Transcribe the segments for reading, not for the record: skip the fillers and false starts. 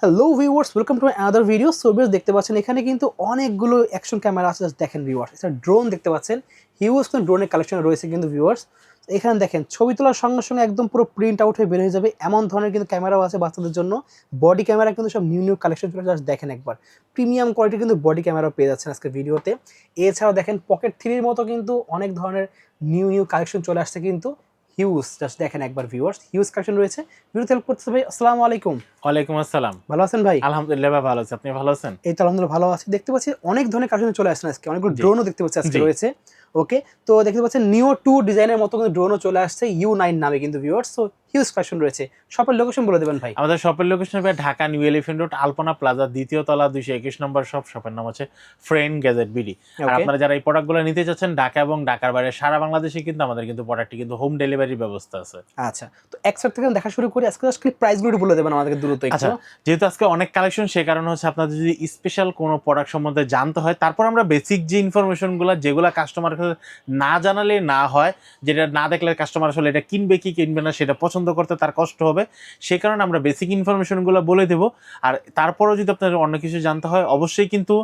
Hello viewers, welcome to another video. So viewers, দেখতে পাচ্ছেন এখানে কিন্তু অনেকগুলো অ্যাকশন ক্যামেরা আছে। জাস্ট দেখেন ভিউয়ার্স, এটা ড্রোন দেখতে পাচ্ছেন। হিউজ কিন্তু ড্রোনের কালেকশন রয়েছে কিন্তু ভিউয়ার্স। এখানে দেখেন ছবি তোলার সঙ্গে সঙ্গে একদম পুরো প্রিন্ট আউট হয়ে বের হয়ে যাবে এমন ধরনের কিন্তু ক্যামেরাও আছে বাচ্চাদের জন্য। বডি ক্যামেরা কিন্তু সব নিউ কালেকশন চলে, জাস্ট দেখেন একবার। প্রিমিয়াম কোয়ালিটির কিন্তু বডি ক্যামেরাও পেয়ে যাচ্ছেন আজকে ভিডিওতে। এছাড়াও দেখেন পকেট থ্রির মতো কিন্তু অনেক ধরনের নিউ কালেকশন চলে আসছে কিন্তু হিউজ। জাস্ট দেখেন একবার ভিউয়ার্স, হিউজ কালেকশন রয়েছে। ভিডিওতে হেল্প করতে ভাই, আসসালামু আলাইকুম। ওয়ালাইকুম আসসালাম। ভালো আছেন ভাই? আলহামদুলিল্লাহ ভাই, ভালো আছি। আপনি ভালো আছেন? এই তো আলহামদুলিল্লাহ ভালো আছি। দেখতে পাচ্ছি অনেক ধরনের কালেকশন চলে আসছে আজকে। অনেকগুলো জি, ড্রোনও দেখতে পাচ্ছি আজকে জি। রয়েছে। ওকে। তো দেখতে পাচ্ছেন নিও 2 ডিজাইনের মতো কিন্তু ড্রোনও চলে আসছে U9 নামে কিন্তু ভিউয়ার্স। সো হিউজ কালেকশন রয়েছে। শপের লোকেশন বলে দেবেন ভাই। আমাদের শপের লোকেশন ভাই ঢাকা নিউ এলিফ্যান্ট রোড, আলপনা প্লাজা, দ্বিতীয় তলা, 221 নম্বর শপ। শপের নাম হচ্ছে ফ্রেন্ড গ্যাজেট বিডি। আর ওকে। আপনারা যারা এই প্রোডাক্টগুলো নিতে চাচ্ছেন ঢাকা এবং ঢাকার বাইরে সারা বাংলাদেশে কিন্তু আমাদের কিন্তু প্রোডাক্টটি কিন্তু হোম ডেলিভারির ব্যবস্থা আছে। আচ্ছা। তো এক সাইড থেকে দেখা শুরু করি। আজকে জাস্ট প্রাইসগুলো একটু বলে দেবেন আমাদেরকে দ্রুত একটু। আচ্ছা, যেহেতু আজকে অনেক কালেকশন, সে কারণে হচ্ছে আপনাদের যদি স্পেশাল কোনো প্রোডাক্ট সম্বন্ধে জানতে হয়, তারপর আমরা বেসিক যে ইনফরমেশনগুলো যেগুলো কাস্টমার না জানালে না হয়, যেটা না দেখলে কাস্টমার আসলে এটা কিনবে কি কিনবে না সেটা পছন্দ করতে তার কষ্ট হবে, সে কারণে আমরা বেসিক ইনফরমেশনগুলো বলে দেব। আর তারপরেও যদি আপনাদের অন্য কিছু জানতে হয়, অবশ্যই কিন্তু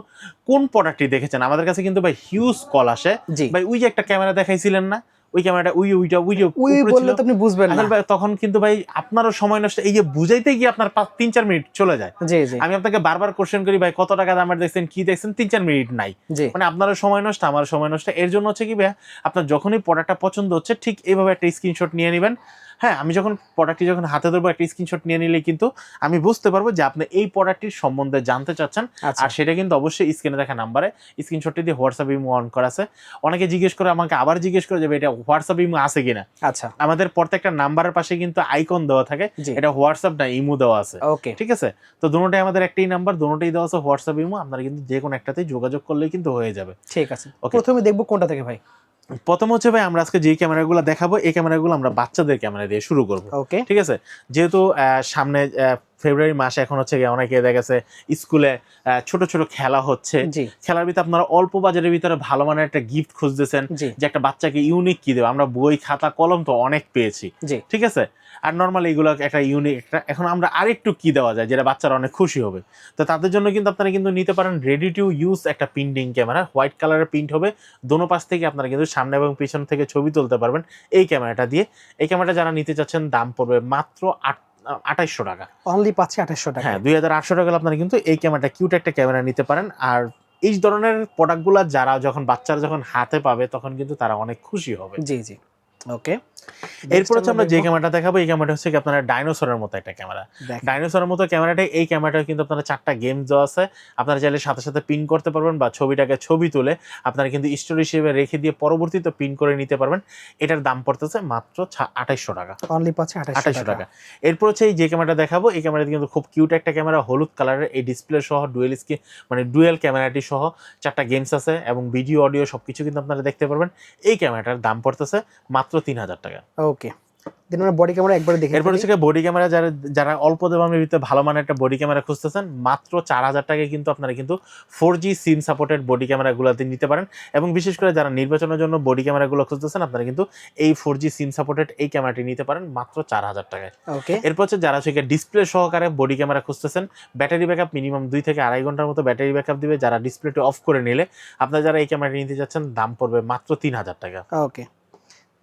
কোন প্রোডাক্টটি দেখেছেন, আমাদের কাছে কিন্তু ভাই হিউজ কল আসে। জি। ভাই ওই যে একটা ক্যামেরা দেখাইছিলেন না, ওই ক্যামেরাটা ওইটা ওই উপরে ছিল। বললে তো আপনি বুঝবেন না। আসলে ভাই তখন কিন্তু ভাই আপনারও সময় নষ্ট, এই যে বুঝাইতে গিয়ে আপনার 3-4 মিনিট চলে যায়। জি, জি। আমি আপনাকে বারবার কোশ্চেন করি, ভাই কত টাকা দামের দেখছেন, কি দেখছেন, 3-4 মিনিট নাই। জি। মানে আপনারও সময় নষ্ট, আমারও সময় নষ্ট। এর জন্য হচ্ছে কি ভাই, আপনার যখনই প্রোডাক্টটা পছন্দ হচ্ছে ঠিক এইভাবে একটা স্ক্রিনশট নিয়ে নেবেন। হ্যাঁ, আমি যখন প্রোডাক্টটি যখন হাতে ধরবো, একটা স্ক্রিনশট নিয়ে নিলেই কিন্তু আমি বুঝতে পারবো যে আপনি এই প্রোডাক্টটির সম্বন্ধে জানতে চাচ্ছেন। আচ্ছা। আর সেটা কিন্তু অবশ্যই স্ক্রিনে দেখা নাম্বারে স্ক্রিনশটটি দিয়ে হোয়াটসঅ্যাপ ইমো অন করা আছে। অনেকে জিজ্ঞেস করে, আমাকে আবার জিজ্ঞেস করে যে এটা হোয়াটসঅ্যাপ ইমো আছে কিনা। আচ্ছা। আমাদের প্রত্যেকটা নাম্বারের পাশে কিন্তু আইকন দেওয়া থাকে, জি। এটা হোয়াটসঅ্যাপ না ইমো দেওয়া আছে। ওকে। ঠিক আছে, তো দুটোটাই আমাদের একটাই নাম্বার, দুটোটাই দেওয়া আছে হোয়াটসঅ্যাপ ইমো। আপনারা কিন্তু যে কোনো একটাতেই যোগাযোগ করলেই কিন্তু হয়ে যাবে। ঠিক আছে। ওকে, প্রথমে দেখব কোনটা থেকে ভাই? প্রথম হচ্ছে ভাই, আমরা আজকে যে ক্যামেরাগুলো দেখাবো এই ক্যামেরাগুলো আমরা বাচ্চাদের ক্যামেরা দিয়ে শুরু করব। ওকে। ঠিক আছে, যেহেতু সামনে ফেব্রুয়ারি মাসে, এখন হচ্ছে গিয়ে অনেকে দেখা গেছে স্কুলে ছোট ছোট খেলা হচ্ছে। জি। খেলার ভিতরে আপনারা অল্প বাজারের ভিতরে ভালো মানের একটা গিফট খুঁজতেছেন, জি। যে একটা বাচ্চাকে ইউনিক কি দেবো। আমরা বই খাতা কলম তো অনেক পেয়েছি, জি। ঠিক আছে, আর নর্মালি এগুলো একটা ইউনিক একটা, এখন আমরা আরেকটু কি দেওয়া যায় যেটা বাচ্চারা অনেক খুশি হবে। তো তাদের জন্য কিন্তু আপনারা কিন্তু নিতে পারেন রেডি টু ইউজ একটা প্রিন্টিং ক্যামেরা। হোয়াইট কালারের প্রিন্ট হবে, দোনো পাশ থেকে আপনারা কিন্তু সামনে এবং পিছন থেকে ছবি তুলতে পারবেন এই ক্যামেরাটা দিয়ে। এই ক্যামেরাটা যারা নিতে চাচ্ছেন দাম পড়বে মাত্র 2800 টাকা। অনলি পাচ্ছি 2800 টাকা। হ্যাঁ, 2800 টাকা আপনারা কিন্তু এই ক্যামেরাটা, কিউট একটা ক্যামেরা নিতে পারেন। আর এই ধরনের প্রোডাক্টগুলো যারা যখন বাচ্চারা যখন হাতে পাবে তখন কিন্তু তারা অনেক খুশি হবে। জি, জি। ওকে। এরপর হচ্ছে আমরা যে ক্যামেরাটা দেখাবো, এই ক্যামেরাটা হচ্ছে কি আপনার ডাইনোসরের মতো একটা ক্যামেরা। ডাইনোসরের মতো ক্যামেরাটা, এই ক্যামেরাটা কিন্তু আপনারা 4টা গেম দেওয়া আছে। আপনারা চাইলে সাথে সাথে পিন করতে পারবেন বা ছবিটাকে ছবি তুলে আপনারা কিন্তু স্টোরি হিসেবে রেখে দিয়ে পরবর্তীতে পিন করে নিতে পারবেন। এটার দাম পড়তেছে মাত্র 2800 টাকা। অনলি পাচ্ছি 2800 টাকা। এরপর হচ্ছে এই যে ক্যামেরাটা দেখাবো, এই ক্যামেরাটা কিন্তু খুব কিউট একটা ক্যামেরা, হলুদ কালারের, এই ডিসপ্লে সহ ডুয়েল ক্যামেরাটি সহ 4টা গেমস আছে এবং ভিডিও অডিও সবকিছু কিন্তু আপনারা দেখতে পারবেন। এই ক্যামেরাটার দাম পড়তেছে মাত্র 3000 টাকা। ওকে। দেন আমরা বডি ক্যামেরা একবারে দেখে এরপর হচ্ছে বডি ক্যামেরা, যারা অল্প দামের ভিতরে ভালো মানের একটা বডি ক্যামেরা খুঁজতেছেন, মাত্র 4000 টাকায় কিন্তু আপনারা কিন্তু 4G সিম সাপোর্টেড বডি ক্যামেরাগুলোতে নিতে পারেন। এবং বিশেষ করে যারা নির্বাচনের জন্য বডি ক্যামেরাগুলো খুঁজতেছেন, আপনারা কিন্তু এই 4G সিম সাপোর্টেড এই ক্যামেরাটি নিতে পারেন মাত্র 4000 টাকায়। ওকে। এরপর হচ্ছে যারা হচ্ছে ডিসপ্লে সহকারে বডি ক্যামেরা খুঁজতেছেন, ব্যাটারি ব্যাকআপ মিনিমাম 2 থেকে 2.5 ঘন্টার মতো ব্যাটারি ব্যাকআপ দিবে, যারা ডিসপ্লেটি অফ করে নিলে, আপনারা যারা এই ক্যামেরাটি নিতে যাচ্ছেন দাম পড়বে মাত্র 3000 টাকা। ওকে।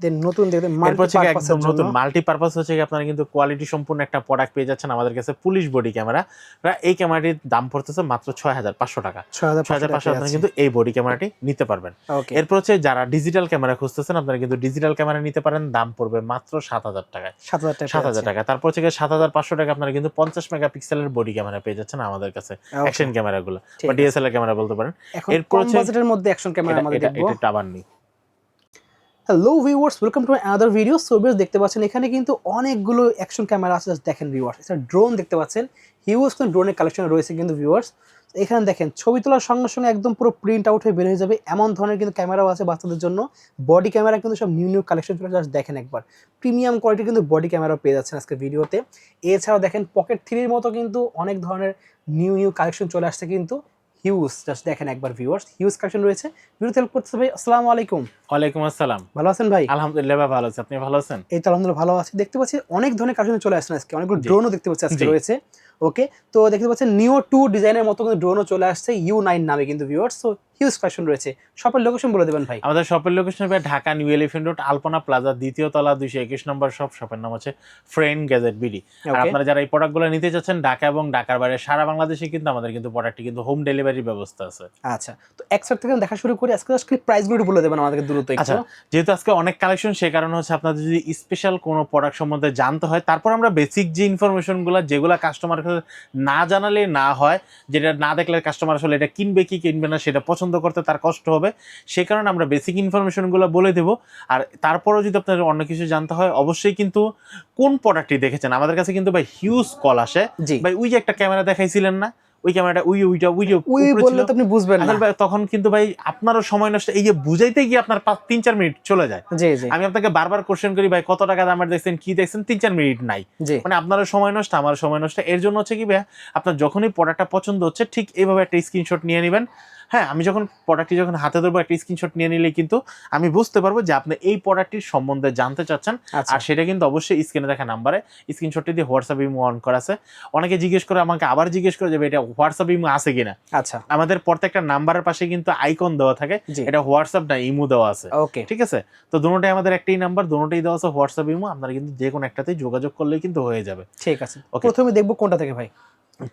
দেন নতুন দেখবেন এরপর হচ্ছে মাল্টিপারপাসের একদম জন্য নতুন মাল্টিপারপাস হচ্ছে আপনারা কিন্তু কোয়ালিটি সম্পূর্ণ একটা প্রোডাক্ট পেয়ে যাচ্ছেন আমাদের কাছে, পুলিশ বডি ক্যামেরা। এই ক্যামেরাটির দাম পড়তেছে মাত্র 6500 টাকা। 6500 আপনারা কিন্তু এই বডি ক্যামেরাটি নিতে পারবেন। ওকে। এরপর হচ্ছে যারা ডিজিটাল ক্যামেরা খুঁজতেছেন, আপনারা কিন্তু ডিজিটাল ক্যামেরা নিতে পারেন, দাম পড়বে মাত্র 7000 টাকায়। 7000 টাকা। তারপর হচ্ছে 7500 টাকা আপনারা কিন্তু 50 মেগাপিক্সেলের বডি ক্যামেরা পেয়ে যাচ্ছেন আমাদের কাছে, অ্যাকশন ক্যামেরাগুলো বা ডিএসএলআর ক্যামেরা বলতে পারেন। এখন এরপর কম হচ্ছে বাজেটের মধ্যে অ্যাকশন ক্যামেরা আমাদের দেখব। এটা আবার নেই। Hello viewers, welcome to another video. So viewers, দেখতে পাচ্ছেন এখানে কিন্তু অনেকগুলো অ্যাকশন ক্যামেরা আছে। জাস্ট দেখেন ভিউয়ার্স, এটা ড্রোন দেখতে পাচ্ছেন। হিউজ কিন্তু ড্রোনের কালেকশন রয়েছে কিন্তু ভিউয়ার্স। এখানে দেখেন ছবি তোলার সঙ্গে সঙ্গে একদম পুরো প্রিন্ট আউট হয়ে বের হয়ে যাবে এমন ধরনের কিন্তু ক্যামেরাও আছে বাচ্চাদের জন্য। বডি ক্যামেরা কিন্তু সব নিউ কালেকশন চলে, জাস্ট দেখেন একবার। প্রিমিয়াম কোয়ালিটির কিন্তু বডি ক্যামেরাও পেয়ে যাচ্ছেন আজকে ভিডিওতে। এছাড়াও দেখেন পকেট থ্রির মতো কিন্তু অনেক ধরনের নিউ কালেকশন চলে আসছে কিন্তু হিউজ। জাস্ট দেখেন একবার ভিউয়ার্স, হিউজ কালেকশন রয়েছে। ভিডিওতে হেল্প করতে ভাই, আসসালামু আলাইকুম। ওয়ালাইকুম আসসালাম। ভালো আছেন ভাই? আলহামদুলিল্লাহ ভালো আছি। আপনি ভালো আছেন? এই তো আলহামদুলিল্লাহ ভালো আছি। দেখতে পাচ্ছি অনেক ধরনের কালেকশন চলে আসছে আজকে। অনেকগুলো জি। ড্রোনও দেখতে পাচ্ছি আজকে জি। রয়েছে। ওকে, তো দেখতে পাচ্ছেন নিও 2 ডিজাইনের মতো কিন্তু ড্রোনও চলে আসছে U9 নামে কিন্তু ভিউয়ার্স। তো হিউজ কালেকশন রয়েছে। শপের লোকেশন বলে দেবেন ভাই। আমাদের শপের লোকেশন হবে ঢাকা নিউ এলিফ্যান্ট রোড আলপনা প্লাজা দ্বিতীয় তলা 221 নম্বর শপ। শপের নাম হচ্ছে ফ্রেন্ড গ্যাজেট বিডি। আর ওকে, আপনারা যারা এই প্রোডাক্টগুলো নিতে চাচ্ছেন ঢাকা এবং ঢাকার বাইরে সারা বাংলাদেশে কিন্তু আমাদের কিন্তু প্রোডাক্টটি কিন্তু হোম ডেলিভারির ব্যবস্থা আছে। আচ্ছা, তো এক সাইড থেকে দেখা শুরু করি, আজকে জাস্ট প্রাইসগুলো বলে দেবেন আমাদেরকে দ্রুত আচ্ছা, একটু। যেহেতু আজকে অনেক কালেকশন সেই কারণে হচ্ছে আপনাদের যদি স্পেশাল কোনো প্রোডাক্ট সম্বন্ধে জানতে হয়, তারপর আমরা বেসিক যে ইনফরমেশনগুলো যেগুলো কাস্টমার কাছে না জানালে না হয়, যেটা না দেখলে কাস্টমার আসলে এটা কিনবে কি কিনবে না সেটা পছন্দ করতে তার কষ্ট হবে, সে কারণে আমরা বেসিক ইনফরমেশনগুলো বলে দেবো। আর তারপরেও যদি আপনাদের অন্য কিছু জানতে হয় অবশ্যই কিন্তু কোন প্রোডাক্টটি দেখেছেন আমাদের কাছে কিন্তু ভাই হিউজ কল আসে। জি, ভাই ওই যে একটা ক্যামেরা দেখাইছিলেন না, ওই ক্যামেরাটা ওইটা ওই বললে তো আপনি বুঝবেন না। আসলে ভাই তখন কিন্তু ভাই আপনারও সময় নষ্ট, এই যে বুঝাইতে গিয়ে আপনার 3-4 মিনিট চলে যায়। জি জি আমি আপনাকে বারবার কোশ্চেন করি ভাই কত টাকা দামের দেখছেন কি দেখছেন, 3-4 মিনিট নাই, জি, মানে আপনারও সময় নষ্ট আমারও সময় নষ্ট। এর জন্য হচ্ছে কি ভাই, আপনার যখনই প্রোডাক্টটা পছন্দ হচ্ছে ঠিক এইভাবে একটা স্ক্রিনশট নিয়ে নেবেন। হ্যাঁ, আমি যখন প্রোডাক্টটি যখন হাতে ধরবো একটা স্ক্রিনশট নিয়ে নিলে কিন্তু আমি বুঝতে পারবো যে আপনি এই প্রোডাক্টটির সম্বন্ধে জানতে চাচ্ছেন। আচ্ছা, আর সেটা কিন্তু অবশ্যই স্ক্রিনে দেখা নাম্বারে স্ক্রিনশটটি দিয়ে হোয়াটসঅ্যাপ ইমো অন করা আছে। অনেকে জিজ্ঞেস করে আমাকে, আবার জিজ্ঞেস করে যে ভাই এটা হোয়াটসঅ্যাপ ইমো আছে কিনা। আচ্ছা, আমাদের প্রত্যেকটা নাম্বারের পাশে কিন্তু আইকন দেওয়া থাকে, জি, এটা হোয়াটসঅ্যাপ না ইমো দেওয়া আছে। ওকে, ঠিক আছে, তো দুটোটাই আমাদের একটাই নাম্বার, দুটোটাই দেওয়া আছে হোয়াটসঅ্যাপ ইমো, আপনারা কিন্তু যে কোনো একটাতেই যোগাযোগ করলেই কিন্তু হয়ে যাবে। ঠিক আছে। ওকে, প্রথমে দেখবো কোনটা থেকে ভাই?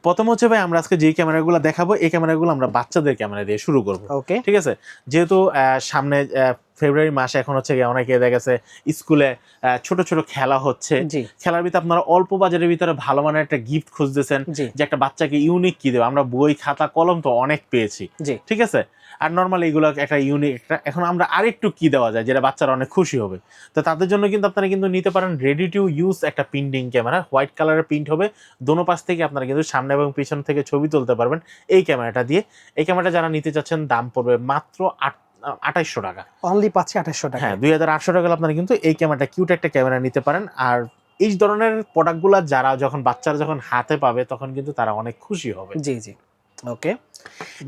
প্রথম হচ্ছে ভাই আমরা আজকে যে ক্যামেরাগুলো দেখাবো এই ক্যামেরাগুলো আমরা বাচ্চাদের ক্যামেরা দিয়ে শুরু করব। ওকে, ঠিক আছে, যেহেতু সামনে ফেব্রুয়ারি মাসে এখন হচ্ছে গিয়ে অনেকে দেখা গেছে স্কুলে ছোট ছোট খেলা হচ্ছে, জি, খেলার ভিতরে আপনারা অল্প বাজারের ভিতরে ভালো মানের একটা গিফট খুঁজতেছেন জি, যে একটা বাচ্চাকে ইউনিক কি দেবো। আমরা বই খাতা কলম তো অনেক পেয়েছি, জি, ঠিক আছে, আর নর্মালি এগুলো একটা ইউনিক একটা, এখন আমরা আরেকটু কি দেওয়া যায় যেটা বাচ্চারা অনেক খুশি হবে। তো তাদের জন্য কিন্তু আপনারা কিন্তু নিতে পারেন রেডি টু ইউজ একটা প্রিন্টিং ক্যামেরা, হোয়াইট কালারের প্রিন্ট হবে, দোনো পাশ থেকে আপনারা কিন্তু সামনে এবং পিছন থেকে ছবি তুলতে পারবেন এই ক্যামেরাটা দিয়ে। এই ক্যামেরাটা যারা নিতে চাচ্ছেন দাম পড়বে মাত্র 2800 টাকা। অনলি পাচ্ছি 2800 টাকা। হ্যাঁ, 2800 টাকা আপনারা কিন্তু এই ক্যামেরাটা কিউট একটা ক্যামেরা নিতে পারেন। আর এই ধরনের প্রোডাক্টগুলো যারা যখন বাচ্চারা যখন হাতে পাবে তখন কিন্তু তারা অনেক খুশি হবে। জি জি, ওকে।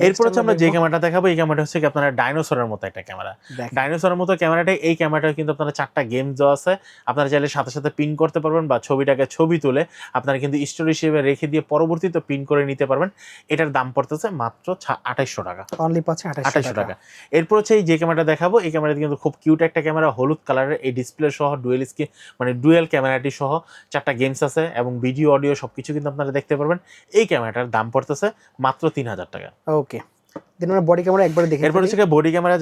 এরপর হচ্ছে আমরা যে ক্যামেরাটা দেখাবো এই ক্যামেরাটা হচ্ছে কি আপনারা ডাইনোসরের মতো একটা ক্যামেরা। ডাইনোসরের মতো ক্যামেরাটা, এই ক্যামেরাটা কিন্তু আপনারা 4টা গেম দেওয়া আছে, আপনারা চাইলে সাথে সাথে পিন করতে পারবেন বা ছবিটাকে ছবি তুলে আপনারা কিন্তু স্টোরি হিসেবে রেখে দিয়ে পরবর্তীতে পিন করে নিতে পারবেন। এটার দাম পড়তেছে মাত্র 2800 টাকা। অনলি পাচ্ছি 2800 টাকা। এরপর হচ্ছে এই যে ক্যামেরাটা দেখাবো এই ক্যামেরাটা কিন্তু খুব কিউট একটা ক্যামেরা, হলুদ কালারের, এই ডিসপ্লে সহ ডুয়েল স্ক্রিন মানে ডুয়েল ক্যামেরাটি সহ 4টা গেমস আছে এবং ভিডিও অডিও সবকিছু কিন্তু আপনারা দেখতে পারবেন। এই ক্যামেরাটার দাম পড়তেছে মাত্র 3000 টাকা। ওকে, দেন আমরা বডি ক্যামেরা একবারে দেখে এরপর হচ্ছে বডি ক্যামেরা,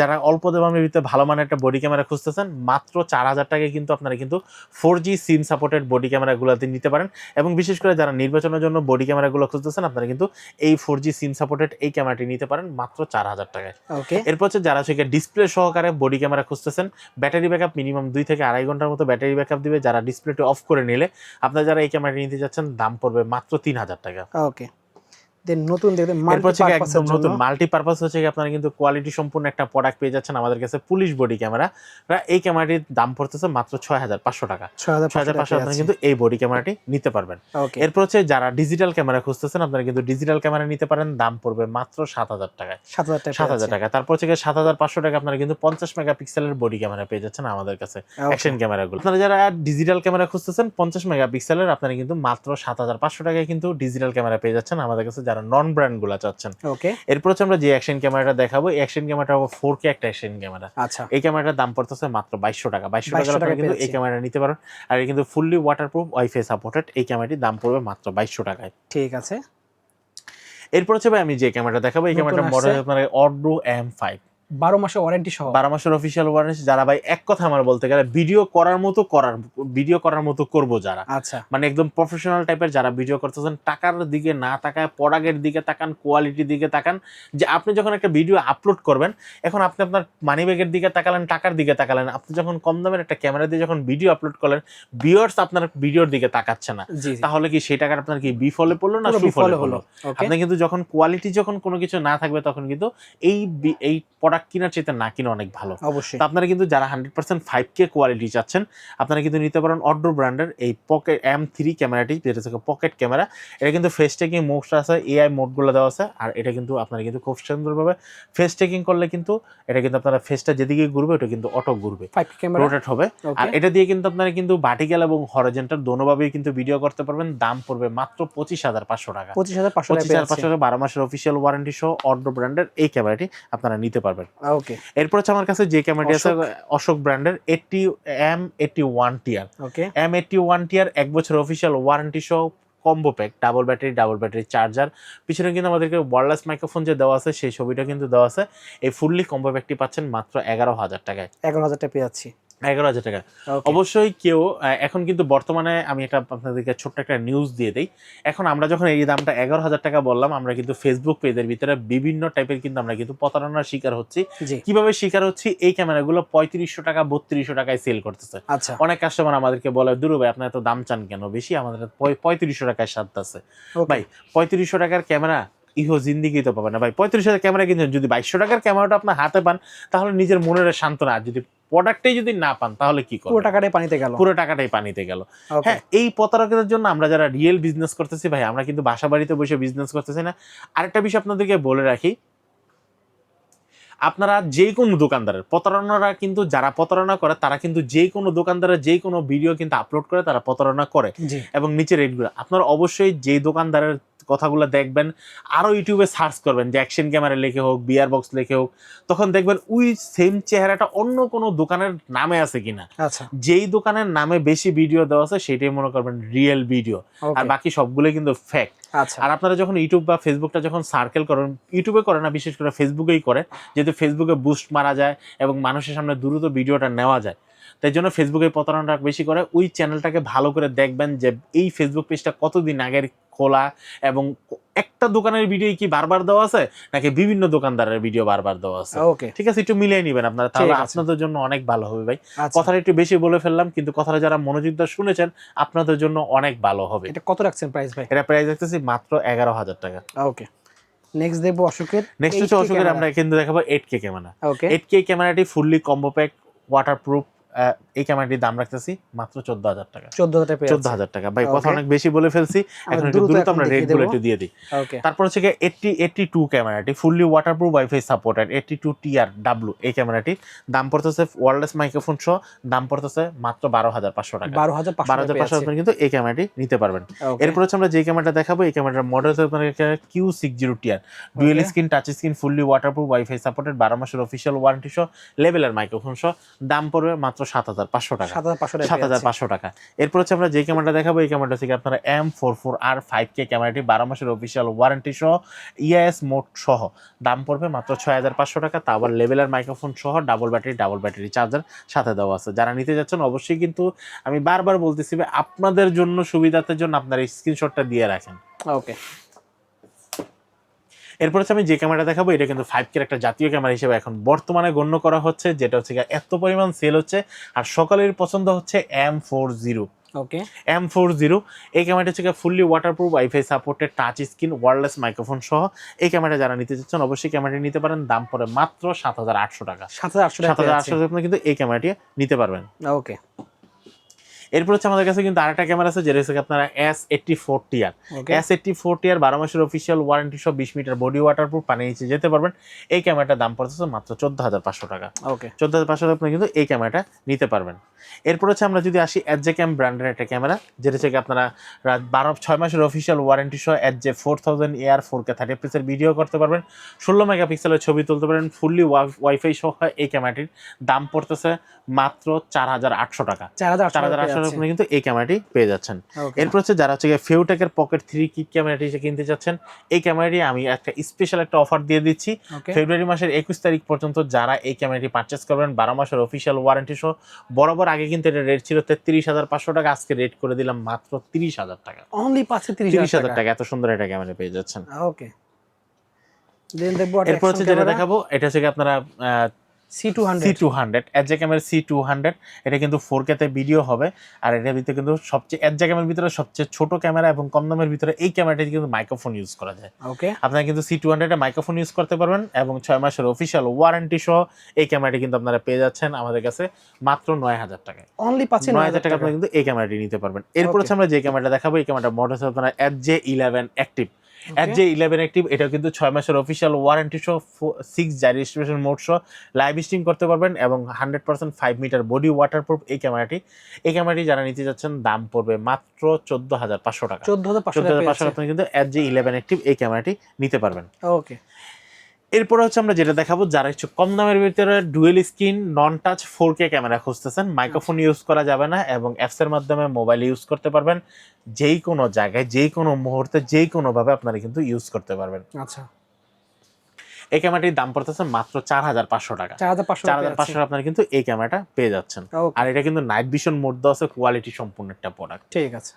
যারা অল্প দামের ভিতরে ভালো মানের একটা বডি ক্যামেরা খুঁজতেছেন মাত্র 4000 টাকায় কিন্তু আপনারা কিন্তু 4G সিম সাপোর্টেড বডি ক্যামেরাগুলোতে নিতে পারেন। এবং বিশেষ করে যারা নির্বাচনের জন্য বডি ক্যামেরাগুলো খুঁজতেছেন আপনারা কিন্তু এই 4G সিম সাপোর্টেড এই ক্যামেরাটি নিতে পারেন মাত্র 4000 টাকায়। ওকে, এরপর হচ্ছে যারা হচ্ছে ডিসপ্লে সহকারে বডি ক্যামেরা খুঁজতেছেন, ব্যাটারি ব্যাকআপ মিনিমাম 2 থেকে 2.5 ঘন্টার মতো ব্যাটারি ব্যাকআপ দিবে, যারা ডিসপ্লেটি অফ করে নিলে আপনারা যারা এই ক্যামেরাটি নিতে যাচ্ছেন দাম পড়বে মাত্র 3000 টাকা। ওকে, দেন নতুন দেখতে এরপর হচ্ছে একদম নতুন মাল্টিপারপাস হচ্ছে আপনারা কিন্তু কোয়ালিটি সম্পূর্ণ একটা প্রোডাক্ট পেয়ে যাচ্ছেন আমাদের কাছে, পুলিশ বডি ক্যামেরা। এই ক্যামেরাটির দাম পড়তেছে মাত্র 6500 টাকা। 6500 আপনারা কিন্তু এই বডি ক্যামেরাটি নিতে পারবেন। এরপর হচ্ছে যারা ডিজিটাল ক্যামেরা খুঁজতেছেন আপনারা কিন্তু ডিজিটাল ক্যামেরা নিতে পারেন, দাম পড়বে মাত্র 7000 টাকায়। 7000 টাকা। তারপর হচ্ছে 7500 টাকা আপনারা কিন্তু 50 মেগাপিক্সেলের বডি ক্যামেরা পেয়ে যাচ্ছেন আমাদের কাছে, অ্যাকশন ক্যামেরাগুলো। আপনারা যারা ডিজিটাল ক্যামেরা খুঁজতেছেন 50 মেগাপিক্সেলের আপনারা কিন্তু মাত্র 7500 টাকায় কিন্তু ডিজিটাল ক্যামেরা পেয়ে যাচ্ছেন আমাদের কাছে যারা নন ব্র্যান্ড গুলো চাচ্ছেন। ওকে, এরপর হচ্ছে আমরা যে অ্যাকশন ক্যামেরাটা দেখাবো এই অ্যাকশন ক্যামেরাটা 4K একটা অ্যাকশন ক্যামেরা। আচ্ছা, এই ক্যামেরাটার দাম পড়তেছে মাত্র 2200 টাকা। 2200 টাকা আপনারা কিন্তু এই ক্যামেরা নিতে পারেন। আর এটা কিন্তু ফুললি ওয়াটারপ্রুফ ওয়াইফাই সাপোর্টেড, এই ক্যামেরাটির দাম পড়বে মাত্র 2200 টাকায়। ঠিক আছে। এরপর হচ্ছে ভাই আমি যে ক্যামেরাটা দেখাবো এই ক্যামেরাটার মডেল আপনার অড্রো M5, 12 মাসের ওয়ারেন্টি সহ। 12 মাসের অফিসিয়াল ওয়ারেন্টি। যারা ভাই এক কথা আমার বলতে গেলে ভিডিও করার মতো করব যারা, আচ্ছা, মানে একদম প্রফেশনাল টাইপের যারা ভিডিও করতেছেন, টাকার দিকে না তাকায় প্রোডাক্টের দিকে তাকান, কোয়ালিটির দিকে তাকান। যে আপনি যখন একটা ভিডিও আপলোড করবেন, এখন আপনি আপনার মানি ব্যাগের দিকে তাকালেন, টাকার দিকে তাকালেন, আপনি যখন কম দামের একটা ক্যামেরা দিয়ে যখন ভিডিও আপলোড করলেন, ভিউয়ার্স আপনার ভিডিওর দিকে তাকাচ্ছে না, তাহলে কি সেই টাকাটা আপনার কি বিফলে পড়লো না সুফলে হলো? আপনি কিন্তু যখন কোয়ালিটি যখন কোনো কিছু না থাকবে তখন কিন্তু এই প্রোডাক্ট প্রোডাক্ট কেনার চাইতে না কিনা অনেক ভালো। অবশ্যই। তো আপনারা কিন্তু যারা 100% 5K কোয়ালিটি চাচ্ছেন আপনারা কিন্তু নিতে পারেন অড্রো ব্র্যান্ডের এই পকেট M3 ক্যামেরাটি, যেটা হচ্ছে পকেট ক্যামেরা। এটা কিন্তু ফেস টেকিং মোড আছে, AI মোডগুলো দেওয়া আছে, আর এটা কিন্তু আপনারা কিন্তু খুব সুন্দরভাবে ফেস টেকিং করলে কিন্তু এটা কিন্তু আপনারা ফেসটা যেদিকে ঘুরবে ওটা কিন্তু অটো ঘুরবে, 5K ক্যামেরা রোটেট হবে। আর এটা দিয়ে কিন্তু আপনারা কিন্তু ভার্টিক্যাল এবং হরিজন্টাল দোনোভাবেই কিন্তু ভিডিও করতে পারবেন। দাম পড়বে মাত্র 25,500 টাকা। 25,500 টাকা 12 মাসের অফিসিয়াল ওয়ারেন্টি সহ অড্রো ব্র্যান্ডের এই ক্যামেরাটি আপনারা নিতে পারবেন। ওকে। এরপর হচ্ছে আমার কাছে যে ক্যামেরাটি আছে অশোক ব্র্যান্ডের M81 টিয়ার। ওকে। M81 টিয়ার 1 বছর অফিসিয়াল ওয়ারেন্টি সহ combo pack, double battery charger, পিছনে কিন্তু আমাদেরকে ওয়্যারলেস মাইক্রোফোন যে দেওয়া আছে সেই ছবিটা কিন্তু দেওয়া আছে। এই ফুললি কম্বো প্যাকটি পাচ্ছেন মাত্র 11,000 টাকায়। 11,000 টাকা পেয়ে যাচ্ছি। 11,000 টাকা। অবশ্যই কেউ এখন কিন্তু বর্তমানে আমি একটা আপনাদেরকে ছোট্ট একটা নিউজ দিয়ে দিই। এখন আমরা যখন এই দামটা 11,000 টাকা বললাম, আমরা কিন্তু ফেসবুক পেজের ভিতরে বিভিন্ন টাইপের কিন্তু আমরা কিন্তু প্রতারণার শিকার হচ্ছি। কিভাবে শিকার হচ্ছি? এই ক্যামেরাগুলো 3500 টাকা 3200 টাকায় সেল করতেছে। আচ্ছা। অনেক কাস্টমার আমাদেরকে বলে, দুরু ভাই আপনার এত দাম চান কেন বেশি, আমাদের 3500 টাকায় সাধ্য আছে। ভাই 3500 টাকার ক্যামেরা ইহো জিন্দিগি তো পাবে না ভাই। 35,000 ক্যামেরা কিনছেন, যদি 2200 টাকার ক্যামেরাটা আপনার হাতে পান তাহলে নিজের মনের সান্ত্বনা। আর যদি প্রোডাক্টটাই যদি না পান তাহলে কি করবেন? পুরো টাকাটাই পানিতে গেল। পুরো টাকাটাই পানিতে গেল। হ্যাঁ, এই প্রতারকদের জন্য আমরা যারা রিয়েল বিজনেস করতেছি ভাই, আমরা কিন্তু বাসা বাড়িতে বসে বিজনেস করতেছি না। আরেকটা বিষয় আপনাদেরকে বলে রাখি, আপনারা যে কোনো দোকানদারের প্রতারণারা কিন্তু যারা প্রতারণা করে তারা কিন্তু যে কোনো দোকানদারের যে কোনো ভিডিও কিন্তু আপলোড করে তারা প্রতারণা করে, এবং নিচে রেটগুলো আপনারা অবশ্যই যে দোকানদারের কথাগুলো দেখবেন, আরো ইউটিউবে সার্চ করবেন যে অ্যাকশন ক্যামেরা লেখে হোক, বিয়ার বক্স লেখে হোক, তখন দেখবেন ওই সেম চেহারাটা অন্য কোনো দোকানের নামে আছে কিনা। আচ্ছা। যেই দোকানের নামে বেশি ভিডিও দেওয়া আছে সেটাই মনে করবেন রিয়েল ভিডিও, আর বাকি সবগুলো কিন্তু ফেক। আর আপনারা যখন ইউটিউব বা ফেসবুকটা যখন সার্কেল করেন, ইউটিউবে করে না, বিশেষ করে ফেসবুকেই করে, যেহেতু ফেসবুকে বুস্ট মারা যায় এবং মানুষের সামনে দ্রুত ভিডিওটা নেওয়া যায়, তাই জন্য ফেসবুকে প্রতারণাটা বেশি করে। ওই চ্যানেলটাকে ভালো করে দেখবেন যে এই ফেসবুক পেজটা কতদিন আগের খোলা, এবং একটা দোকানের ভিডিও কি বারবার দেওয়া আছে নাকি বিভিন্ন দোকানদারের ভিডিও বারবার দেওয়া আছে। ঠিক আছে, একটু মিলিয়ে নিবেন আপনারা, তাহলে আপনাদের জন্য অনেক ভালো হবে ভাই। কথাটা একটু বেশি বলে ফেললাম, কিন্তু কথাটা যারা মনোযোগ দিয়ে শুনেছেন আপনাদের জন্য অনেক ভালো হবে। এটা কত রাখছেন প্রাইস ভাই? এটা প্রাইস রাখতেছি মাত্র 11,000 টাকা। ওকে। নেক্সট দেখবো অশোকের। নেক্সট হচ্ছে অশোকের আমরা কিন্তু দেখাবো 8K ক্যামেরা। 8K ক্যামেরাটি ফুললি কম্বো প্যাক, ওয়াটারপ্রুফ। এই ক্যামেরাটির দাম রাখতেছি মাত্র 14,000 টাকা। 14,000 টাকা ভাই, কথা অনেক বেশি বলে ফেলছি, এখন একটু দ্রুত আমরা রেটগুলো একটু দিয়ে দিই। তারপর হচ্ছে 82 ক্যামেরাটি fully waterproof, wifi supported 82 TRW। এই ক্যামেরাটির দাম পড়তেছে ওয়্যারলেস মাইক্রোফোন সহ, দাম পড়তেছে মাত্র 12,500 টাকা। 12,500 আপনারা কিন্তু এই ক্যামেরাটি নিতে পারবেন। এরপর হচ্ছে আমরা যে ক্যামেরাটা দেখাবো, এই ক্যামেরার মডেল হচ্ছে আপনার Q60 TR, dual screen touch screen, fully waterproof, wifi supported, 12 মাসের অফিসিয়াল ওয়ারেন্টি সহ, লেভেলের মাইক্রোফোন সহ, দাম পড়বে মাত্র 7,500 টাকা। 7,500 টাকা। এরপর হচ্ছে আমরা যে ক্যামেরাটা দেখাবো, এই ক্যামেরাটা থেকে আপনারা M44R 5K ক্যামেরাটি, 12 মাসের অফিসিয়াল ওয়ারেন্টি সহ, EIS মোড সহ, দাম পড়বে মাত্র 6,500 টাকা। তা আবার লেভেলের মাইক্রোফোন সহ, ডাবল ব্যাটারি চার্জার সাথে দেওয়া আছে। যারা নিতে যাচ্ছেন অবশ্যই কিন্তু আমি বারবার বলতেছি আপনাদের জন্য সুবিধার জন্য আপনার এই স্ক্রিনশটটা দিয়ে রাখেন। ওকে। এরপর হচ্ছে আমি যে ক্যামেরা দেখাবো, এটা কিন্তু 5K একটা জাতীয় ক্যামেরা হিসেবে এখন বর্তমানে গণ্য করা হচ্ছে, যেটা হচ্ছে এত পরিমাণ সেল হচ্ছে আর সকলের পছন্দ হচ্ছে M40। M40 এই ক্যামেরাটা হচ্ছে fully waterproof, wifi supported, touch screen, wireless microphone সহ। এই ক্যামেরা যারা নিতে চাচ্ছেন অবশ্যই ক্যামেরাটি নিতে পারেন। দাম পড়ে মাত্র 7,800 টাকা। 7,800 টাকা কিন্তু এই ক্যামেরাটি নিতে পারবেন। ওকে। এরপর হচ্ছে আমাদের কাছে কিন্তু আরেকটা ক্যামেরা আছে, যেটা হচ্ছে আপনারা S84 TR। S84 TR 12 মাসের অফিসিয়াল ওয়ারেন্টি সহ, 20 মিটার বডি ওয়াটারপ্রুফ, পানি নিচে যেতে পারবেন। এই ক্যামেরাটার দাম পড়তেছে মাত্র 14,500 টাকা। 14,500 টাকা আপনি কিন্তু এই ক্যামেরাটা নিতে পারবেন। এরপর হচ্ছে আমরা যদি আসি এজে ব্র্যান্ডের একটা ক্যামেরা, যেটা হচ্ছে আপনারা 6 মাসের অফিসিয়াল ওয়ারেন্টি সহ, এজে 4000 AR 4K 30 fps ভিডিও করতে পারবেন, 16 মেগাপিক্সেলের ছবি তুলতে পারেন, ফুললি ওয়াইফাই সহ। এই ক্যামেরাটির দাম পড়তেছে মাত্র 4,800 টাকা। 4,800 আপনি কিন্তু এই ক্যামেরাটি পেয়ে যাচ্ছেন। এরপর হচ্ছে যারা হচ্ছে ফিউটেকের পকেট 3 কিক ক্যামেরাটি কিনতে যাচ্ছেন, এই ক্যামেরাটি আমি একটা স্পেশাল একটা অফার দিয়ে দিচ্ছি। ফেব্রুয়ারি মাসের 21 তারিখ পর্যন্ত যারা এই ক্যামেরাটি পারচেস করবেন, 12 মাসের অফিসিয়াল ওয়ারেন্টি সহ, বরাবর আগে কিন্তু এটা রেট ছিল 33,500 টাকা, আজকে রেট করে দিলাম মাত্র 30,000 টাকা। অনলি 30,000 টাকা এত সুন্দর একটা ক্যামেরা পেয়ে যাচ্ছেন। ওকে। দেন দেখবো এরপর হচ্ছে যেটা দেখাবো, এটা হচ্ছে আপনারা C200 C200 এডজে ক্যামেরা C200, এটা কিন্তু 4K তে ভিডিও হবে। আর এটার ভিতরে কিন্তু সবচেয়ে এডজে ক্যামেরার ভিতরে সবচেয়ে ছোট ক্যামেরা এবং কম দামের ভিতরে এই ক্যামেরাটি কিন্তু মাইক্রোফোন ইউজ করা যায়। ওকে, আপনারা কিন্তু C200 এ মাইক্রোফোন ইউজ করতে পারবেন এবং 6 মাসের অফিসিয়াল ওয়ারেন্টি সহ এই ক্যামেরাটি কিন্তু আপনারা পেয়ে যাচ্ছেন আমাদের কাছে মাত্র 9000 টাকায়। অনলি পাচ্ছেন 9000 টাকা আপনারা কিন্তু এই ক্যামেরাটি নিতে পারবেন। এরপর হচ্ছে আমরা যে ক্যামেরাটা দেখাবো, এই ক্যামেরাটা মডেল হচ্ছে আপনারা FJ11 অ্যাক্টিভ। FJ11 অ্যাক্টিভ, এটা কিন্তু 6 মাসের অফিসিয়াল ওয়ারেন্টি সহ 6 জারি রেজিস্ট্রেশন মোড সহ লাইভ স্ট্রিম করতে পারবেন এবং 100% 5 মিটার বডি ওয়াটারপ্রুফ এই ক্যামেরাটি যারা নিতে যাচ্ছেন দাম পড়বে মাত্র 14500 টাকা। 14500 আপনি কিন্তু FJ11 অ্যাক্টিভ এই ক্যামেরাটি নিতে পারবেন। ওকে, এরপর হচ্ছে আমরা যেটা দেখাবো, যারা একটু কম দামের ভিতরে ডুয়েল স্ক্রিন নন টাচ 4K ক্যামেরা খুঁজতেছেন, মাইক্রোফোন ইউজ করা যাবে না এবং অ্যাপস এর মাধ্যমে মোবাইল ইউজ করতে পারবেন, যেই কোনো জায়গায় যেই কোনো মুহূর্তে যেই কোনো ভাবে আপনারা কিন্তু ইউজ করতে পারবেন। আচ্ছা, এই ক্যামেরাটির দাম পড়তেছে মাত্র 4500 টাকা। 4500 আপনারা কিন্তু এই ক্যামেরাটা পেয়ে যাচ্ছেন। আর এটা কিন্তু নাইট ভিশন মোড দেওয়া আছে, কোয়ালিটি সম্পূর্ণ একটা প্রোডাক্ট। ঠিক আছে।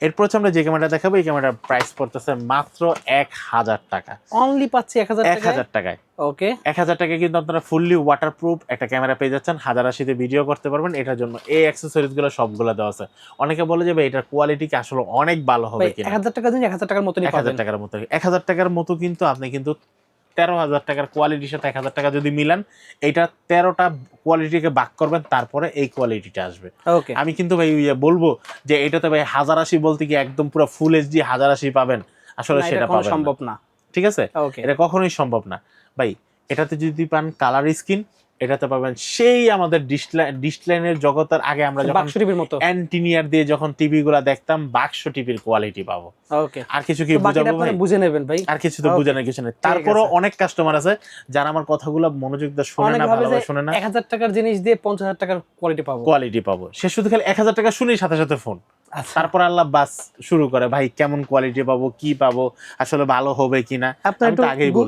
এরপর হচ্ছে আমরা যে ক্যামেরাটা দেখাবো, এই ক্যামেরার প্রাইস পড়তেছে মাত্র 1000 টাকা। অনলি পাচ্ছি 1000 টাকায়। ওকে, 1000 টাকায় কিন্তু আপনারা ফুললি ওয়াটারপ্রুফ একটা ক্যামেরা পেয়ে যাচ্ছেন, 1080 ভিডিও করতে পারবেন। এটার জন্য এই অ্যাকসেসরিজ গুলো সবগুলো দেওয়া আছে। অনেকে বলে যে ভাই এটার কোয়ালিটি কি আসলে অনেক ভালো হবে কিনা। 1000 টাকা দিন 1000 টাকার মতই পাবেন। 1000 টাকার মতো কিন্তু আপনি কিন্তু 13000 টাকার কোয়ালিটির সাথে 1000 টাকা যদি মিলান, এইটা 13টা কোয়ালিটিকে ভাগ করবেন, তারপরে এই কোয়ালিটিটা আসবে। ওকে, আমি কিন্তু ভাই বলবো যে এটাতে ভাই 1080 বলতে কি একদম পুরো ফুল এইচডি 1080 পাবেন, আসলে সেটা পাবেন সম্ভব না। ঠিক আছে, এটা কখনোই সম্ভব না ভাই। এটাতে যদি পান কালার স্ক্রিন, এটাতে পাবেন সেই আমাদের ডিসলাইনের জগতের আগে আমরা যখন বাক্স টিভির মতো অ্যান্টিনিয়ার দিয়ে যখন টিভি গুলা দেখতাম, বাক্স টিভির কোয়ালিটি পাবো। ওকে, আর কিছু কি বুঝাবো ভাই? বুঝে নেবেন ভাই, আর কিছু তো বুঝানোর কিছু নেই। তারপরও অনেক কাস্টমার আছে যারা আমার কথাগুলো মনোযোগ দিয়ে শুনে না, ভালোভাবে শুনে না। 1000 টাকার জিনিস দিয়ে 50000 টাকার কোয়ালিটি পাবো। সে শুধু খালি 1000 টাকা শুনেই সাথে সাথে ফোন। তারপর আল্লাহ বাস শুরু করে, ভাই কেমন কোয়ালিটি পাবো, কি পাবো, আসলে ভালো হবে কিনা। আপনি একটু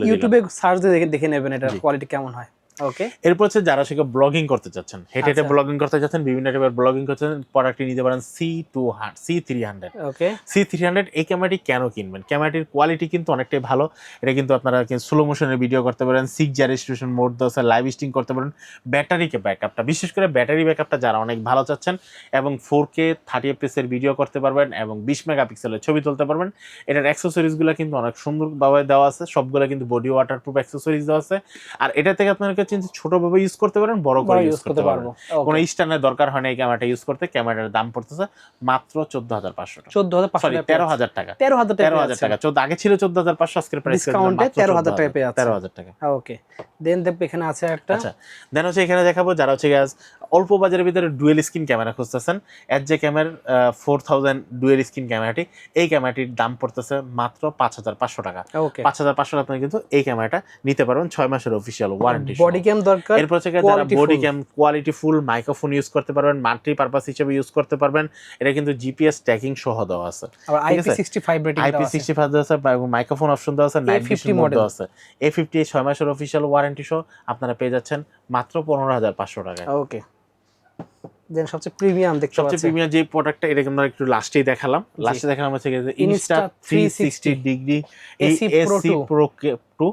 ইউটিউবে সার্চ দিয়ে দেখে নেবেন এটা কোয়ালিটি কেমন হয়। ওকে, এরপর হচ্ছে যারা সেটা ব্লগিং করতে চাচ্ছেন, হেঁটে ব্লগিং করতে চাচ্ছেন, বিভিন্ন টাইপের ব্লগিং করতে চাচ্ছেন, প্রোডাক্টটি নিতে পারেন C300। ওকে, C300 এই ক্যামেরাটি কেন কিনবেন? ক্যামেরাটির কোয়ালিটি কিন্তু অনেকটাই ভালো। এটা কিন্তু আপনারা স্লো মোশনের ভিডিও করতে পারেন, 6 জারি রেজিস্ট্রেশন মোড দেওয়া আছে, লাইভ স্ট্রিম করতে পারেন। ব্যাটারিকে ব্যাকআপটা, বিশেষ করে ব্যাটারি ব্যাকআপটা যারা অনেক ভালো চাচ্ছেন এবং 4K 30 fps এর ভিডিও করতে পারবেন এবং 20 মেগাপিক্সেলের ছবি তুলতে পারবেন। এটার অ্যাক্সেসরিজগুলো কিন্তু অনেক সুন্দরভাবে দেওয়া আছে, সবগুলো কিন্তু বডি ওয়াটারপ্রুফ অ্যাক্সেসরিজ দেওয়া আছে। আর এটা থেকে আপনারা ছোট ভাবে ইউজ করতে পারেন, বড় করে ইউজ করতে পারবো। কোনো স্ট্যান্ডের দরকার হয় না এই ক্যামেরাটা ইউজ করতে। ক্যামেরার দাম পড়তেছে মাত্র 14500 টাকা। 14000 টাকা। 13000 টাকা। আগে ছিল 14500, আজকের প্রাইস ডিসকাউন্টে 13000 টাকা পেয়ে যাচ্ছে। 13000 টাকা। ওকে, দেন এখানে আছে একটা। আচ্ছা, দেন হচ্ছে এখানে দেখাবো যারা হচ্ছে গ্যাস অল্প বাজারের ভিতরে ডুয়েল স্ক্রিন ক্যামেরা খুঁজতেছেন, এডজে ক্যামেরার 4000 ডুয়েল স্ক্রিন ক্যামেরাটি, এই ক্যামেরাটির দাম পড়তেছে মাত্র 5500 টাকা। 5500 আপনি কিন্তু এই ক্যামেরাটা নিতে পারবেন 6 মাসের অফিশিয়াল ওয়ারেন্টি। বডি ক্যাম দরকার, এরপর হচ্ছে যারা body cam quality full microphone use করতে পারবেন, মাল্টি পারপাস হিসেবে ইউজ করতে পারবেন। এটা কিন্তু জিপিএস ট্র্যাকিং সহ দেওয়া আছে, আর IP65 রেটিং দেওয়া আছে, IP65 দেওয়া আছে এবং মাইক্রোফোন অপশন দেওয়া আছে, নাইট ভিশন মোড দেওয়া আছে। A50 6 মাসের অফিশিয়াল ওয়ারেন্টি সহ আপনারা পেয়ে যাচ্ছেন মাত্র 15500 টাকায়। ওকে, দেন সবচেয়ে প্রিমিয়াম দেখতে পাচ্ছেন, সবচেয়ে প্রিমিয়াম যে প্রোডাক্টটা, এটা আমরা একটু লাস্টেই দেখালাম হচ্ছে ইনস্টা 360 ডিগ্রি এসি প্রো 2।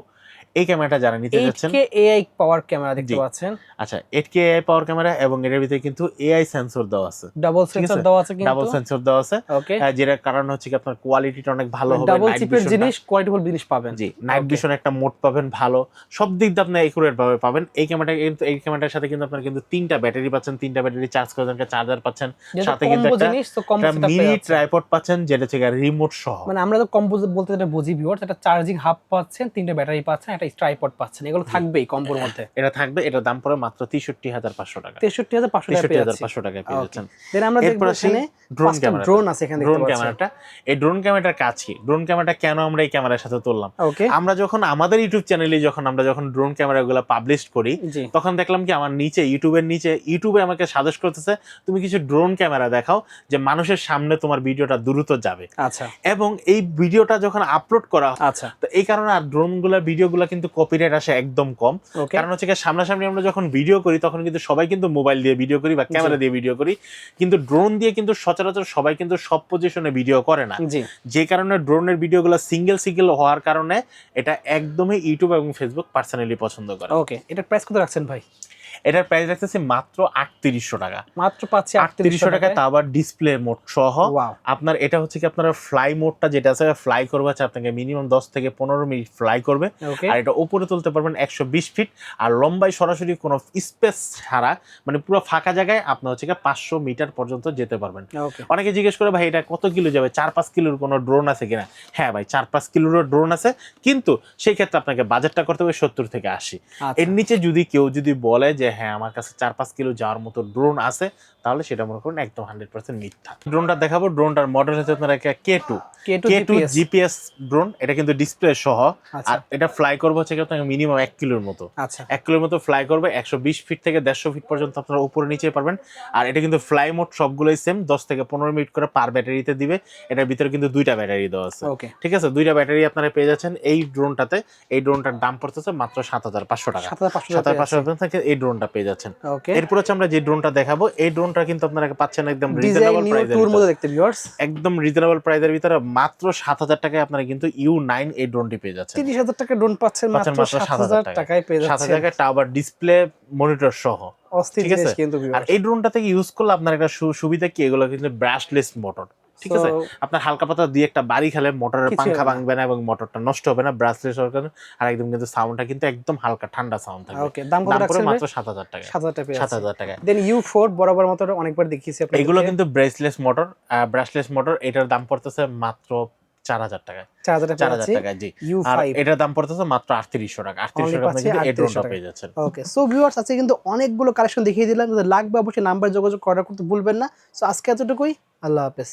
এই ক্যামেরাটা যারা নিতে যাচ্ছেন, 8K AI পাওয়ার ক্যামেরা দেখতে পাচ্ছেন। আচ্ছা, 8K AI পাওয়ার ক্যামেরা এবং এর ভিতরে কিন্তু AI সেন্সর দেওয়া আছে, ডাবল সেন্সর দেওয়া আছে, কিন্তু ডাবল সেন্সর দেওয়া আছে। ওকে, যেটার কারণ হচ্ছে কি আপনার কোয়ালিটিটা অনেক ভালো হবে, ডাবল চিপের জিনিস, কোয়ালিটিফুল জিনিস পাবেন। জি, নাইট ভিশন একটা মোড পাবেন ভালো, সব দিক দিয়ে আপনি একুরেট ভাবে পাবেন। এই ক্যামেরাটা কিন্তু, এই ক্যামেরাটার সাথে কিন্তু আপনারা কিন্তু 3টা ব্যাটারি পাচ্ছেন, 3টা ব্যাটারি চার্জ করার জন্য চার্জার পাচ্ছেন, সাথে কিন্তু একটা মিনি ট্রাইপড পাচ্ছেন যেটা হচ্ছে রিমোট সহ। মানে আমরা তো কম্বো বলতে যেটা বুঝি ভিউয়ার্স, একটা চার্জিং হাব পাচ্ছেন, 3টা ব্যাটারি পাচ্ছেন, একটা ট্রাইপড পাচ্ছেন, এগুলো থাকবেই কম্বোর মধ্যে। এটা থাকবে, এটার দাম পড়ে মাত্র 63500 টাকা। 63500 টাকা পেয়ে যাচ্ছেন। দেন আমরা দেখব এখানে ড্রোন ক্যামেরা, ড্রোন আছে এখানে দেখতে পাচ্ছেন। ড্রোন ক্যামেরাটা, এই ড্রোন ক্যামেরাটার কাজ কি? ড্রোন ক্যামেরাটা কেন আমরা এই ক্যামেরার সাথে তুললাম? আমরা যখন আমাদের ইউটিউব চ্যানেলে আমরা যখন ড্রোন ক্যামেরাগুলো পাবলিশ করি, তখন দেখলাম কি আমার ইউটিউবে আমাকে সাজেস্ট করতেছে তুমি কিছু ড্রোন ক্যামেরা দেখাও যে মানুষের সামনে তোমার ভিডিওটা দ্রুত যাবে। আচ্ছা, এবং এই ভিডিওটা যখন আপলোড করা, আচ্ছা, তো এই কারণে আর ড্রোনগুলো ভিডিওগুলো কিন্তু কপিরাইট আসে একদম কম। ওকে, কারণ হচ্ছে কি সামনাসামনি আমরা যখন ভিডিও করি তখন কিন্তু সবাই কিন্তু মোবাইল দিয়ে ভিডিও করি বা ক্যামেরা দিয়ে ভিডিও করি, কিন্তু ড্রোন দিয়ে কিন্তু সচরাচর সবাই কিন্তু সব পজিশনে ভিডিও করে না। জি, যে কারণে ড্রোনের ভিডিওগুলো সিঙ্গেল হওয়ার কারণে এটা একদমই ইউটিউব এবং ফেসবুক পার্সোনালি পছন্দ করে। ওকে, এটার প্রাইস কত রাখছেন ভাই? এটার প্রাইস রাখতেছি মাত্র 3800 টাকা। মাত্র পাচ্ছি 3800 টাকা, তা আবার ডিসপ্লে মোড সহ। ওয়াও, আপনার এটা হচ্ছে কি আপনার ফ্লাই মোডটা যেটা আছে, ফ্লাই করবে হচ্ছে আপনাকে মিনিমাম 10 থেকে 15 মিনিট ফ্লাই করবে। ওকে, আর এটা উপরে তুলতে পারবেন 120 ফিট, আর লম্বায় সরাসরি কোনো স্পেস ছাড়া মানে পুরো ফাঁকা জায়গায় আপনার হচ্ছে কি 500 মিটার পর্যন্ত যেতে পারবেন। ওকে, অনেকে জিজ্ঞেস করে ভাই এটা কত কিলো যাবে, 4-5 কিলোর কোনো ড্রোন আছে কিনা? হ্যাঁ ভাই, 4-5 কিলোর ড্রোন আছে, কিন্তু সেই ক্ষেত্রে আপনাকে বাজেটটা করতে হবে 70 থেকে 80। আচ্ছা, এর নিচে যদি কেউ যদি বলে যে হ্যাঁ আমার কাছে 4-5 কিলো যাওয়ার মতো ড্রোন আছে, তাহলে সেটা মনে করুন একদম 100% মিথ্যা। ড্রোনটা দেখাবো, ড্রোনটার মডেল হচ্ছে আপনার K2 জিপিএস ড্রোন। এটা কিন্তু ডিসপ্লে সহ। আচ্ছা, আর এটা ফ্লাই করবে হচ্ছে কি আপনাকে মিনিমাম 1 কিলোর মতো। আচ্ছা, 1 কিলোর মতো ফ্লাই করবে, 120 ফিট থেকে 150 ফিট পর্যন্ত আপনারা উপরে নিচে পারবেন। আর এটা কিন্তু ফ্লাই মোড সবগুলোই সেম, 10 থেকে 15 মিনিট করে পার ব্যাটারিতে দিবে। এটার ভিতরে কিন্তু 2টা ব্যাটারি দেওয়া আছে। ওকে, ঠিক আছে, 2টা ব্যাটারি আপনারা পেয়ে যাচ্ছেন এই ড্রোনটাতে। এই ড্রোনটার দাম পড়তেছে মাত্র 7500 টাকা। 7500 থেকে এই ড্রোনটা পেয়ে যাচ্ছেন। ওকে, এরপর হচ্ছে আমরা যে ড্রোনটা দেখাবো, এই ড্রোনটা কিন্তু আপনারা পাচ্ছেন একদম ডিজাইন রিজনেবল নিউ প্রাইসের টুর মধ্যে ভিতরে। দেখতে ভিউয়ার্স, একদম রিজনেবল প্রাইসের ভিতরে মাত্র 7000 টাকায় আপনারা কিন্তু U9 এই ড্রোনটি পেয়ে যাচ্ছেন। 30,000 টাকা ড্রোন পাচ্ছেন মাত্র 7000 টাকায় পেয়ে যাচ্ছেন। 7000 টাকায় টাওয়ার ডিসপ্লে মনিটর সহ। অস্থির ঠিক আছে, জিনিস কিন্তু আর ভিউয়ার্স। এই ড্রোনটা থেকে ইউজ করলে আপনার একটা সুবিধা কি, এগুলো কিন্তু ব্রাশলেস মোটর। ঠিক আছে, আপনার হালকা পাতা দিয়ে একটা বাড়ি খেলে মোটরের পাংখা ভাঙবে না এবং মোটরটা নষ্ট হবে না, ব্রাশলেস হওয়ার কারণে। আর একদম কিন্তু সাউন্ডটা কিন্তু একদম হালকা ঠান্ডা সাউন্ড থাকবে। ওকে, দাম কত রাখছেন মাত্র 7000 টাকা। 7000 টাকা পেয়ে যাচ্ছেন। 7000 টাকা। দেন U4 বরাবর মতো অনেকবার দেখিয়েছি আপনাদের। এগুলো কিন্তু ব্রেসলেস মোটর, ব্রাশলেস মোটর। এটার দাম পড়তেছে মাত্র 4000 টাকায়। 4000 টাকা 4000 টাকা, জি। আর U5 এটার দাম পড়তেছে মাত্র 3800 টাকা। 3800 টাকা আপনি কিন্তু এই ড্রোনটা পেয়ে যাচ্ছেন। ওকে, সো ভিউয়ার্স আজকে কিন্তু অনেকগুলো কালেকশন দেখিয়ে দিলাম। যদি লাগবে অবশ্যই নাম্বার যোগাযোগ করা করতে ভুলবেন না। সো আজকে এতটুকুই, আল্লাহ হাফেজ।